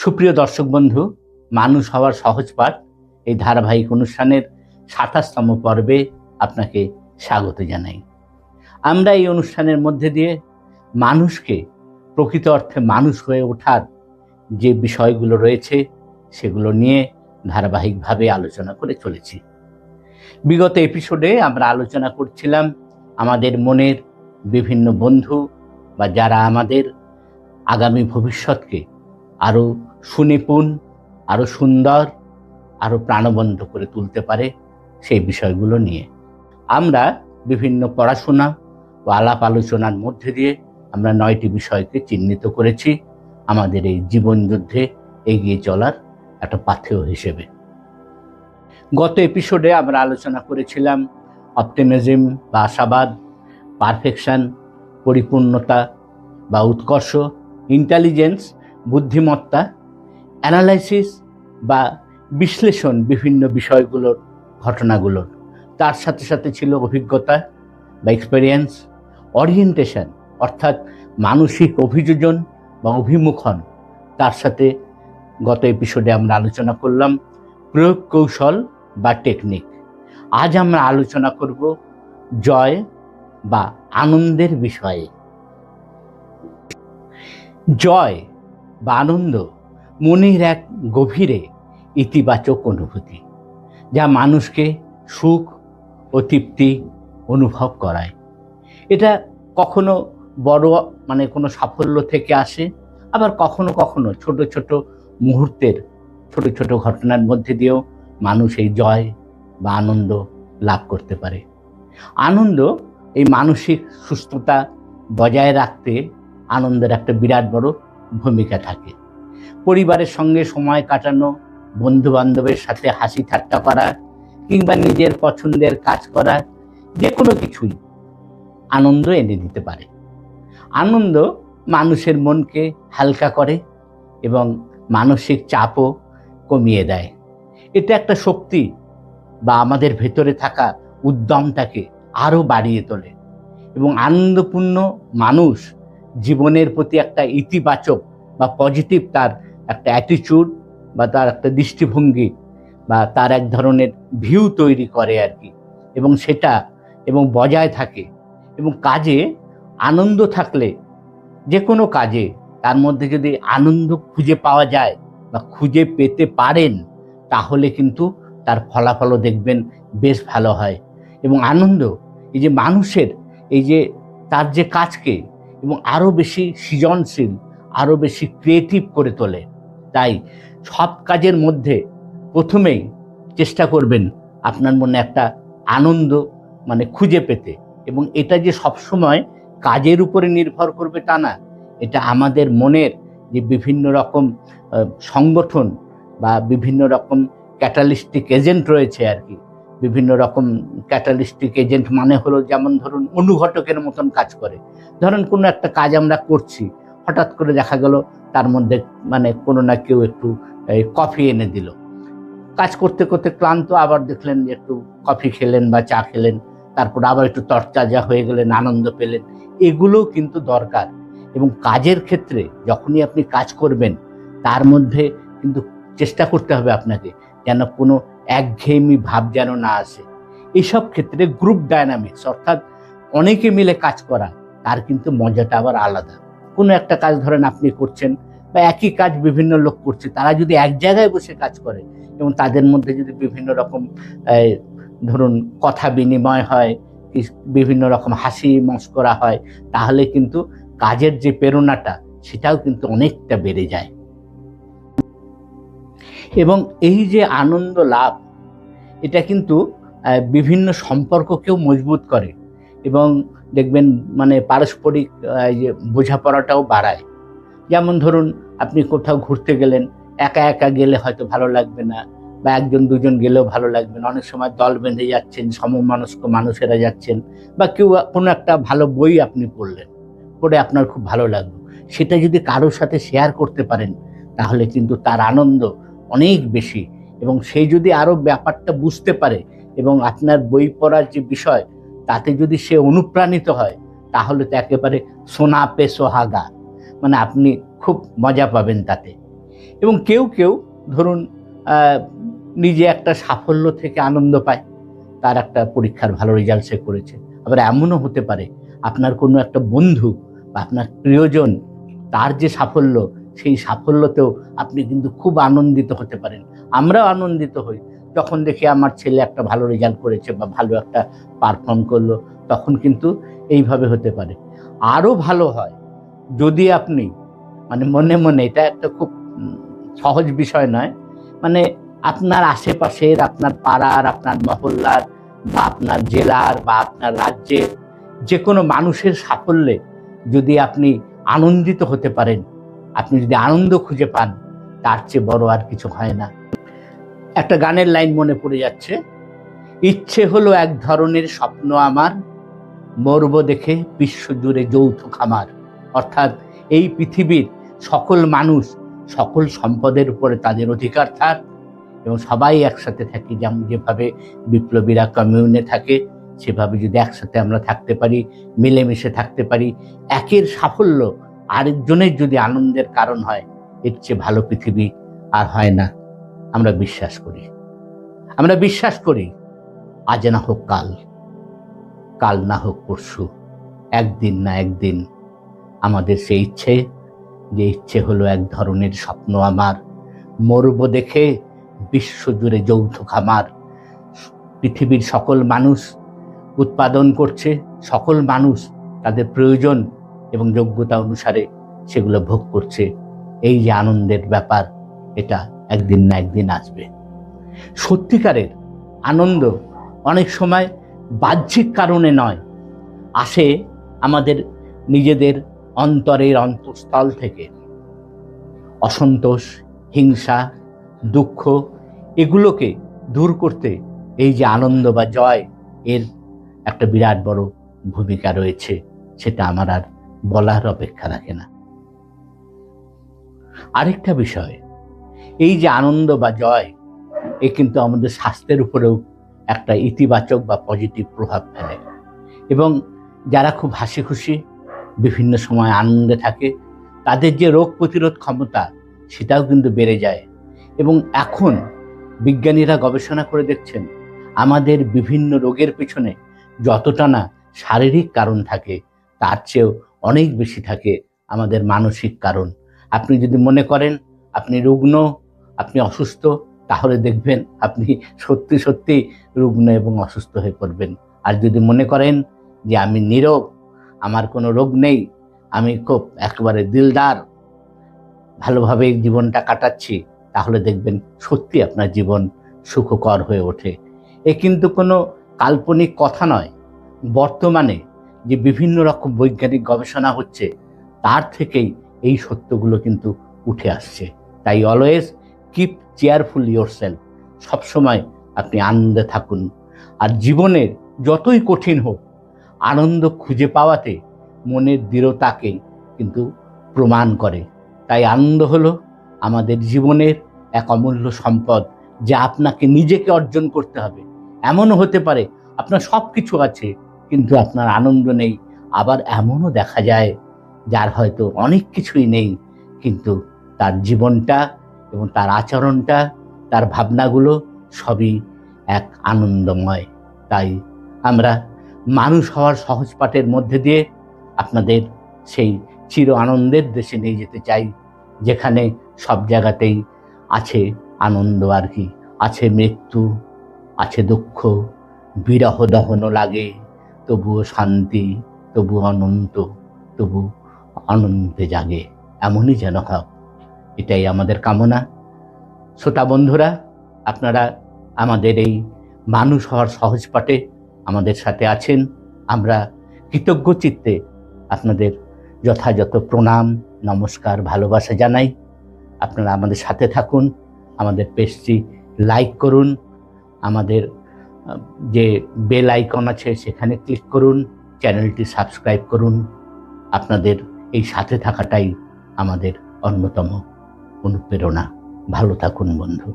সুপ্রিয় দর্শক বন্ধু, মানুষ হওয়ার সহজ পাঠ এই ধারাবাহিক অনুষ্ঠানের ২৭তম পর্বে আপনাকে স্বাগত জানাই। আমরা এই অনুষ্ঠানের মধ্যে দিয়ে মানুষকে প্রকৃত অর্থে মানুষ হয়ে ওঠার যে বিষয়গুলো রয়েছে সেগুলো নিয়ে ধারাবাহিকভাবে আলোচনা করে চলেছি। বিগত এপিসোডে আমরা আলোচনা করছিলাম আমাদের মনের বিভিন্ন বন্ধু বা যারা আমাদের আগামী ভবিষ্যৎকে আরও সুনিপুণ, আরও সুন্দর, আরও প্রাণবন্ত করে তুলতে পারে সেই বিষয়গুলো নিয়ে আমরা বিভিন্ন পড়াশোনা ও আলাপ আলোচনার মধ্যে দিয়ে আমরা ৯টি বিষয়কে চিহ্নিত করেছি আমাদের এই জীবনযুদ্ধে এগিয়ে চলার একটা পাথেয় হিসেবে। গত এপিসোডে আমরা আলোচনা করেছিলাম অপটিমিজম বা আশাবাদ, পারফেকশন পরিপূর্ণতা বা উৎকর্ষ, ইন্টেলিজেন্স বুদ্ধিমত্তা, অ্যানালাইসিস বা বিশ্লেষণ বিভিন্ন বিষয়গুলোর ঘটনাগুলোর, তার সাথে সাথে ছিল অভিজ্ঞতা বা এক্সপেরিয়েন্স, ওরিয়েন্টেশন অর্থাৎ মানসিক অভিযোজন বা অভিমুখন, তার সাথে গত এপিসোডে আমরা আলোচনা করলাম প্রয়োগ কৌশল বা টেকনিক। আজ আমরা আলোচনা করব জয় বা আনন্দের বিষয়ে। জয় বা আনন্দ মনের এক গভীরে ইতিবাচক অনুভূতি, যা মানুষকে সুখ ও তৃপ্তি অনুভব করায়। এটা কখনো বড় কোনো সাফল্য থেকে আসে, আবার কখনো কখনো ছোট ছোট মুহূর্তের ছোট ছোট ঘটনার মধ্যে দিয়েও মানুষ এই জয় বা আনন্দ লাভ করতে পারে। আনন্দ এই মানসিক সুস্থতা বজায় রাখতে আনন্দের একটা বিরাট বড় ভূমিকা থাকে। পরিবারের সঙ্গে সময় কাটানো, বন্ধু বান্ধবের সাথে হাসি ঠাট্টা করা কিংবা নিজের পছন্দের কাজ করা, যে কোনো কিছুই আনন্দ এনে দিতে পারে। আনন্দ মানুষের মনকে হালকা করে এবং মানসিক চাপও কমিয়ে দেয়। এটা একটা শক্তি বা আমাদের ভেতরে থাকা উদ্যমটাকে আরও বাড়িয়ে তোলে এবং আনন্দপূর্ণ মানুষ জীবনের প্রতি একটা ইতিবাচক বা পজিটিভ তার একটা অ্যাটিটিউড বা তার একটা দৃষ্টিভঙ্গি বা তার এক ধরনের ভিউ তৈরি করে আর কি, এবং সেটা এবং বজায় থাকে। এবং কাজে আনন্দ থাকলে, যে কোনো কাজে তার মধ্যে যদি আনন্দ খুঁজে পাওয়া যায় বা খুঁজে পেতে পারেন, তাহলে কিন্তু তার ফলাফলও দেখবেন বেশ ভালো হয়। এবং আনন্দ এই যে মানুষের এই যে তার যে কাজকে এবং আরও বেশি সৃজনশীল, আরও বেশি ক্রিয়েটিভ করে তোলে। তাই সব কাজের মধ্যে প্রথমেই চেষ্টা করবেন আপনার মনে একটা আনন্দ খুঁজে পেতে। এবং এটা যে সবসময় কাজের উপরে নির্ভর করবে তা না, এটা আমাদের মনের যে বিভিন্ন রকম সংগঠন বা বিভিন্ন রকম ক্যাটালিস্টিক এজেন্ট রয়েছে আর কি। বিভিন্ন রকম ক্যাটালিস্টিক এজেন্ট হলো যেমন ধরুন অনুঘটকের মতন কাজ করে। ধরুন কোনো একটা কাজ আমরা করছি, হঠাৎ করে দেখা গেল তার মধ্যে কোনো না কেউ একটু কফি এনে দিল। কাজ করতে করতে ক্লান্ত, আবার দেখলেন একটু কফি খেলেন বা চা খেলেন, তারপর আবার একটু তরতাজা হয়ে গেলেন, আনন্দ পেলেন। এগুলোও কিন্তু দরকার। এবং কাজের ক্ষেত্রে যখনই আপনি কাজ করবেন, তার মধ্যে কিন্তু চেষ্টা করতে হবে আপনাকে যেন কোনো একঘেয়েমি ভাব যেন না আসে। এইসব ক্ষেত্রে গ্রুপ ডায়নামিক্স অর্থাৎ অনেকে মিলে কাজ করা, তার কিন্তু মজাটা আবার আলাদা। কোনো একটা কাজ ধরেন আপনি করছেন বা একই কাজ বিভিন্ন লোক করছে, তারা যদি এক জায়গায় বসে কাজ করে এবং তাদের মধ্যে যদি বিভিন্ন রকম ধরুন কথা বিনিময় হয়, বিভিন্ন রকম হাসি মস্করা হয়, তাহলে কিন্তু কাজের যে প্রেরণাটা সেটাও কিন্তু অনেকটা বেড়ে যায়। এবং এই যে আনন্দ লাভ, এটা কিন্তু বিভিন্ন সম্পর্ককেও মজবুত করে এবং দেখবেন পারস্পরিক যে বোঝাপড়াটাও বাড়ায়। যেমন ধরুন আপনি কোথাও ঘুরতে গেলেন, একা একা গেলে হয়তো ভালো লাগবে না, বা একজন দুজন গেলেও ভালো লাগবে না। অনেক সময় দল বেঁধে যাচ্ছেন, সমমনস্ক মানুষেরা যাচ্ছেন, বা কেউ কোনো একটা ভালো বই আপনি পড়ে আপনার খুব ভালো লাগলো, সেটা যদি কারোর সাথে শেয়ার করতে পারেন, তাহলে কিন্তু তার আনন্দ অনেক বেশি। এবং সেই যদি আরও ব্যাপারটা বুঝতে পারে এবং আপনার বই পড়ার যে বিষয়, তাতে যদি সে অনুপ্রাণিত হয়, তাহলে তো একেবারে সোনা পে সোহাগা, আপনি খুব মজা পাবেন তাতে। এবং কেউ কেউ ধরুন নিজে একটা সাফল্য থেকে আনন্দ পায়, তার একটা পরীক্ষার ভালো রেজাল্ট সে করেছে। আবার এমনও হতে পারে আপনার কোনো একটা বন্ধু বা আপনার প্রিয়জন, তার যে সাফল্য, সেই সাফল্যতেও আপনি কিন্তু খুব আনন্দিত হতে পারেন। আমরাও আনন্দিত হই যখন দেখি আমার ছেলে একটা ভালো রেজাল্ট করেছে বা ভালো একটা পারফর্ম করলো, তখন কিন্তু এইভাবে হতে পারে। আরও ভালো হয় যদি আপনি মানে মনে মনে, এটা একটা খুব সহজ বিষয় নয়, মানে আপনার আশেপাশের, আপনার পাড়ার, আপনার মহল্লার বা আপনার জেলার বা আপনার রাজ্যের যে কোনো মানুষের সাফল্যে যদি আপনি আনন্দিত হতে পারেন, আপনি যদি আনন্দ খুঁজে পান, তার চেয়ে বড় আর কিছু হয় না। একটা গানের লাইন মনে পড়ে যাচ্ছে, ইচ্ছে হলো এক ধরনের স্বপ্ন আমার, মরব দেখে বিশ্বজুড়ে যৌথ খামার। অর্থাৎ এই পৃথিবীর সকল মানুষ সকল সম্পদের উপরে তাদের অধিকার থাক এবং সবাই একসাথে থাকি, যেমন যেভাবে বিপ্লবীরা কমিউনে থাকে সেভাবে যদি একসাথে আমরা থাকতে পারি, মিলেমিশে থাকতে পারি, একের সাফল্য আরেকজনের যদি আনন্দের কারণ হয়, এর চেয়ে ভালো পৃথিবী আর হয় না। আমরা বিশ্বাস করি আজ না হোক কাল, কাল না হোক পরশু, একদিন না একদিন আমাদের সেই ইচ্ছে হলো এক ধরনের স্বপ্ন আমার, মরব দেখে বিশ্বজুড়ে যৌথ খামার। পৃথিবীর সকল মানুষ উৎপাদন করছে, সকল মানুষ তাদের প্রয়োজন এবং যোগ্যতা অনুসারে সেগুলো ভোগ করছে। এই যে আনন্দের ব্যাপার, এটা একদিন না একদিন আসবে। সত্যিকারের আনন্দ অনেক সময় বাহ্যিক কারণে নয়, আসে আমাদের নিজেদের অন্তরের অন্তঃস্থল থেকে। অসন্তোষ, হিংসা, দুঃখ, এগুলোকে দূর করতে এই যে আনন্দ বা জয়, এর একটা বিরাট বড় ভূমিকা রয়েছে, সেটা আমার আর বলার অপেক্ষা রাখে না। আরেকটা বিষয়, এই যে আনন্দ বা জয়, এ কিন্তু আমাদের স্বাস্থ্যের উপরেও একটা ইতিবাচক বা পজিটিভ প্রভাব ফেলে। এবং যারা খুব হাসি খুশি বিভিন্ন সময় আনন্দে থাকে, তাদের যে রোগ প্রতিরোধ ক্ষমতা, সেটাও কিন্তু বেড়ে যায়। এবং এখন বিজ্ঞানীরা গবেষণা করে দেখছেন, আমাদের বিভিন্ন রোগের পিছনে যতটা না শারীরিক কারণ থাকে, তার চেয়েও অনেক বেশি থাকে আমাদের মানসিক কারণ। আপনি যদি মনে করেন আপনি রুগ্ন, আপনি অসুস্থ, তাহলে দেখবেন আপনি সত্যি সত্যি রুগ্ন এবং অসুস্থ হয়ে পড়বেন। আর যদি মনে করেন যে আমি নীরোগ, আমার কোনো রোগ নেই, আমি খুব একেবারে দিলদার, ভালোভাবে জীবনটা কাটাচ্ছি, তাহলে দেখবেন সত্যি আপনার জীবন সুখকর হয়ে ওঠে। এ কিন্তু কোনো কাল্পনিক কথা নয়। বর্তমানে যে বিভিন্ন রকম বৈজ্ঞানিক গবেষণা হচ্ছে, তার থেকেই এই সত্যগুলো কিন্তু উঠে আসছে। তাই অলওয়েজ কিপ চেয়ারফুল ইয়োরসেলফ, সবসময় আপনি আনন্দে থাকুন। আর জীবনের যতই কঠিন হোক, আনন্দ খুঁজে পাওয়াতে মনের দৃঢ়তাকে কিন্তু প্রমাণ করে। তাই আনন্দ হলো আমাদের জীবনের এক অমূল্য সম্পদ, যা আপনাকে নিজেকে অর্জন করতে হবে। এমনও হতে পারে আপনার সব কিছু আছে কিন্তু আপনার আনন্দ নেই। আবার এমনও দেখা যায় যার হয়তো অনেক কিছুই নেই, কিন্তু তার জীবনটা এবং তার আচরণটা, তার ভাবনাগুলো সবই এক আনন্দময়। তাই আমরা মানুষ হওয়ার সহজ পাঠের মধ্যে দিয়ে আপনাদের সেই চির আনন্দের দেশে নিয়ে যেতে চাই, যেখানে সব জায়গাতেই আছে আনন্দ। আর কি আছে? মৃত্যু, আছে দুঃখ, বিরহ দহন লাগে, তবুও শান্তি, তবু অনন্ত, তবু আনন্দে জাগে। এমনই যেন হোক, এটাই আমাদের কামনা। শ্রোতা বন্ধুরা, আপনারা আমাদের এই মানুষ হওয়ার সহজ পাঠে আমাদের সাথে আছেন। আমরা কৃতজ্ঞ চিত্তে আপনাদের যথাযথ প্রণাম, নমস্কার, ভালোবাসা জানাই। আপনারা আমাদের সাথে থাকুন, আমাদের পেজটি লাইক করুন, আমাদের যে বেল আইকন আছে সেখানে ক্লিক করুন, চ্যানেলটি সাবস্ক্রাইব করুন। আপনাদের এই সাথে থাকাটাই আমাদের অন্যতম অনুপ্রেরণা। ভালো থাকুন বন্ধু।